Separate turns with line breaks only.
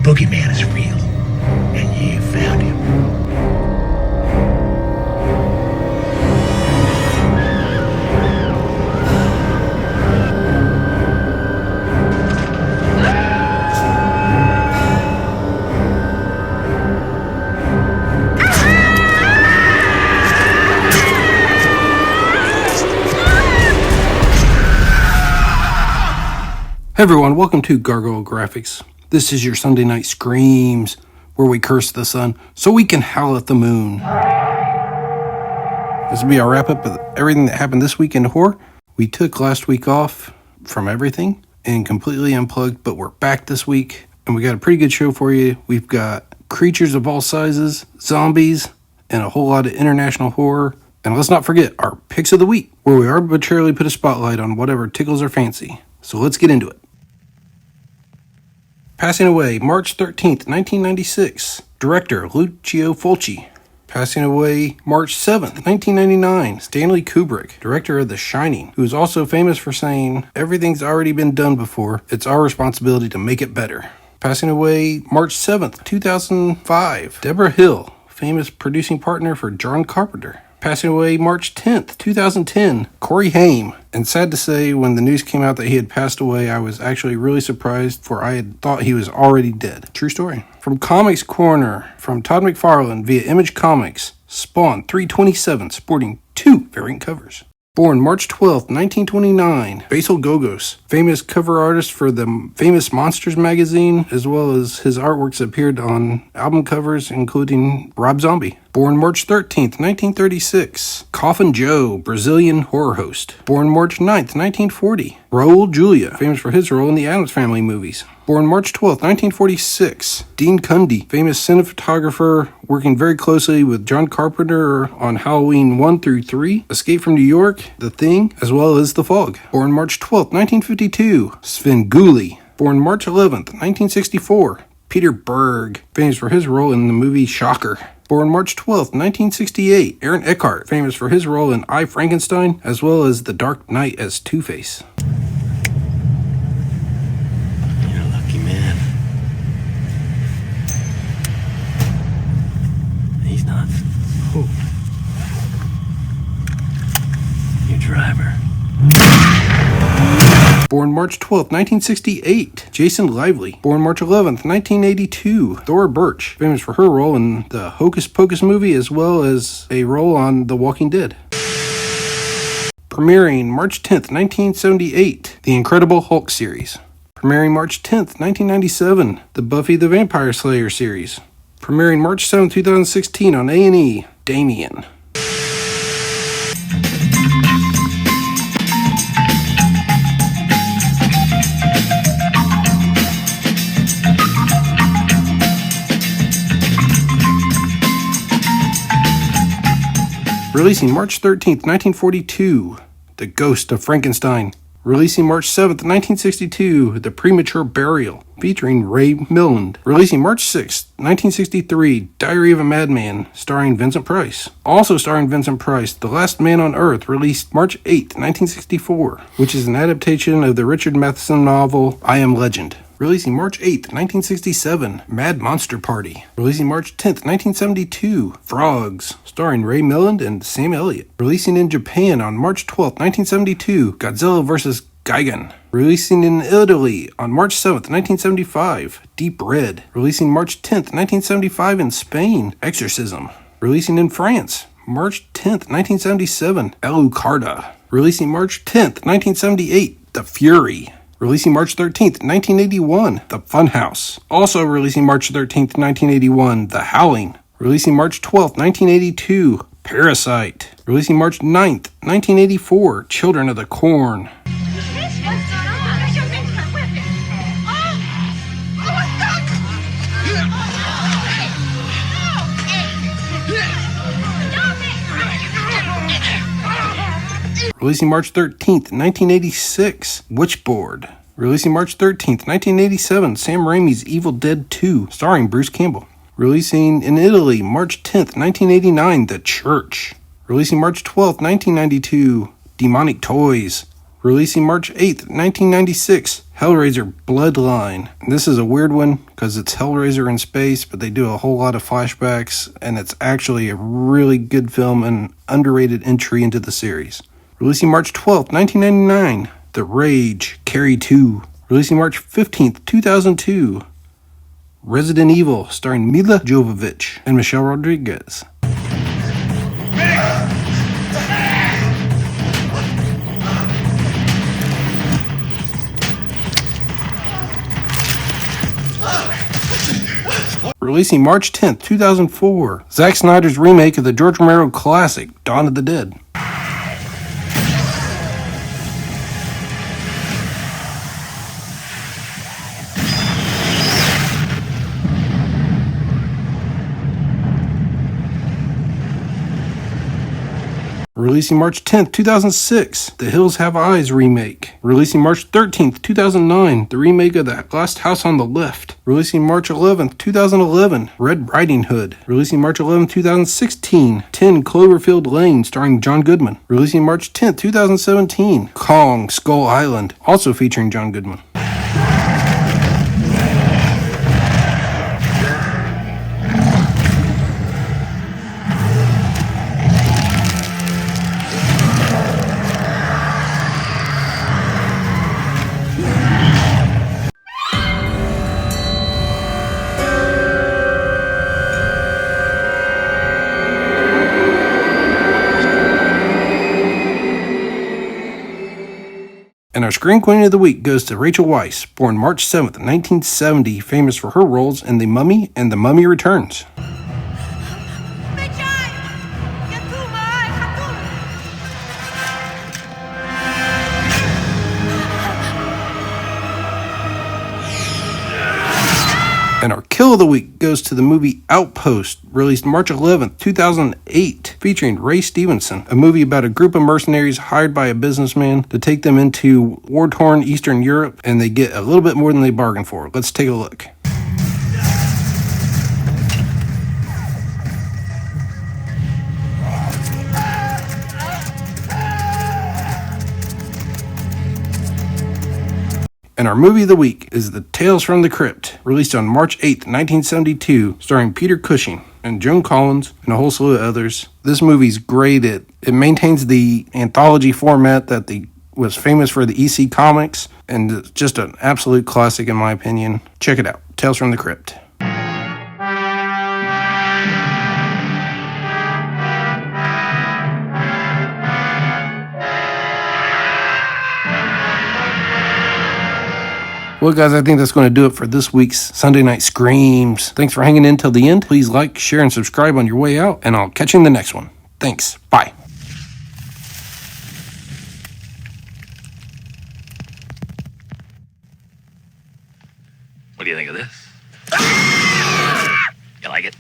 boogeyman is real, and you found him.
Hey everyone, welcome to Gargoyle Graphics. This is your Sunday night screams, where we curse the sun so we can howl at the moon. This will be our wrap up of everything that happened this week in horror. We took last week off from everything and completely unplugged, but we're back this week and we got a pretty good show for you. We've got creatures of all sizes, zombies, and a whole lot of international horror. And let's not forget our picks of the week, where we arbitrarily put a spotlight on whatever tickles our fancy. So let's get into it. Passing away March 13th, 1996, director Lucio Fulci. Passing away March 7th, 1999, Stanley Kubrick, director of The Shining, who is also famous for saying, "Everything's already been done before, it's our responsibility to make it better." Passing away March 7th, 2005, Deborah Hill, famous producing partner for John Carpenter. Passing away March 10th, 2010, Corey Haim. And sad to say, when the news came out that he had passed away, I was actually really surprised, for I had thought he was already dead. True story. From Comics Corner, from Todd McFarlane via Image Comics, Spawn 327, sporting 2 variant covers. Born March 12th, 1929, Basil Gogos, famous cover artist for the famous Monsters magazine, as well as his artworks appeared on album covers, including Rob Zombie. Born March 13th, 1936, Coffin Joe, Brazilian horror host. Born March 9th, 1940, Raul Julia, famous for his role in the Addams Family movies. Born March 12th, 1946, Dean Cundy, famous cinematographer working very closely with John Carpenter on Halloween 1 through 3, Escape from New York, The Thing, as well as The Fog. Born March 12th, 1952, Sven Gulli. Born March 11th, 1964, Peter Berg, famous for his role in the movie Shocker. Born March 12th, 1968, Aaron Eckhart, famous for his role in I, Frankenstein, as well as The Dark Knight as Two-Face.
You're a lucky man. He's not. Oh. Your driver.
Born March 12th, 1968, Jason Lively. Born March 11th, 1982, Thora Birch, famous for her role in the Hocus Pocus movie, as well as a role on The Walking Dead. Premiering March 10th, 1978, The Incredible Hulk series. Premiering March 10th, 1997, the Buffy the Vampire Slayer series. Premiering March 7th, 2016 on A&E, Damien. Releasing March 13th, 1942, The Ghost of Frankenstein. Releasing March 7th, 1962, The Premature Burial, featuring Ray Milland. Releasing March 6th, 1963, Diary of a Madman, starring Vincent Price. Also starring Vincent Price, The Last Man on Earth, released March 8th, 1964, which is an adaptation of the Richard Matheson novel I Am Legend. Releasing March 8th, 1967, Mad Monster Party. Releasing March 10th, 1972, Frogs, starring Ray Milland and Sam Elliott. Releasing in Japan on March 12th, 1972, Godzilla vs. Gigan. Releasing in Italy on March 7th, 1975, Deep Red. Releasing March 10th, 1975 in Spain, Exorcism. Releasing in France, March 10th, 1977, Alucarda. Releasing March 10th, 1978, The Fury. Releasing March 13th, 1981, The Funhouse. Also releasing March 13th, 1981, The Howling. Releasing March 12th, 1982, Parasite. Releasing March 9th, 1984, Children of the Corn. Releasing March 13th, 1986, Witchboard. Releasing March 13th, 1987, Sam Raimi's Evil Dead 2, starring Bruce Campbell. Releasing in Italy, March 10th, 1989, The Church. Releasing March 12th, 1992, Demonic Toys. Releasing March 8th, 1996, Hellraiser Bloodline. This is a weird one because it's Hellraiser in space, but they do a whole lot of flashbacks, and it's actually a really good film and underrated entry into the series. Releasing March 12th, 1999, The Rage, Carrie 2. Releasing March 15th, 2002, Resident Evil, starring Mila Jovovich and Michelle Rodriguez. Releasing March 10th, 2004, Zack Snyder's remake of the George Romero classic, Dawn of the Dead. Releasing March 10th, 2006, The Hills Have Eyes remake. Releasing March 13th, 2009, the remake of The Last House on the Left. Releasing March 11th, 2011, Red Riding Hood. Releasing March 11th, 2016, 10 Cloverfield Lane, starring John Goodman. Releasing March 10th, 2017, Kong Skull Island, also featuring John Goodman. And our Screen Queen of the Week goes to Rachel Weisz, born March 7th, 1970, famous for her roles in The Mummy and The Mummy Returns. And our Kill of the Week goes to the movie Outpost, released March 11th, 2008, featuring Ray Stevenson, a movie about a group of mercenaries hired by a businessman to take them into war-torn Eastern Europe, and they get a little bit more than they bargained for. Let's take a look. And our movie of the week is The Tales from the Crypt, released on March 8th, 1972, starring Peter Cushing and Joan Collins and a whole slew of others. This movie's great. It maintains the anthology format that was famous for the EC comics, and it's just an absolute classic in my opinion. Check it out, Tales from the Crypt. Well, guys, I think that's going to do it for this week's Sunday Night Screams. Thanks for hanging in till the end. Please like, share, and subscribe on your way out, and I'll catch you in the next one. Thanks. Bye.
What do you think of this? You like it?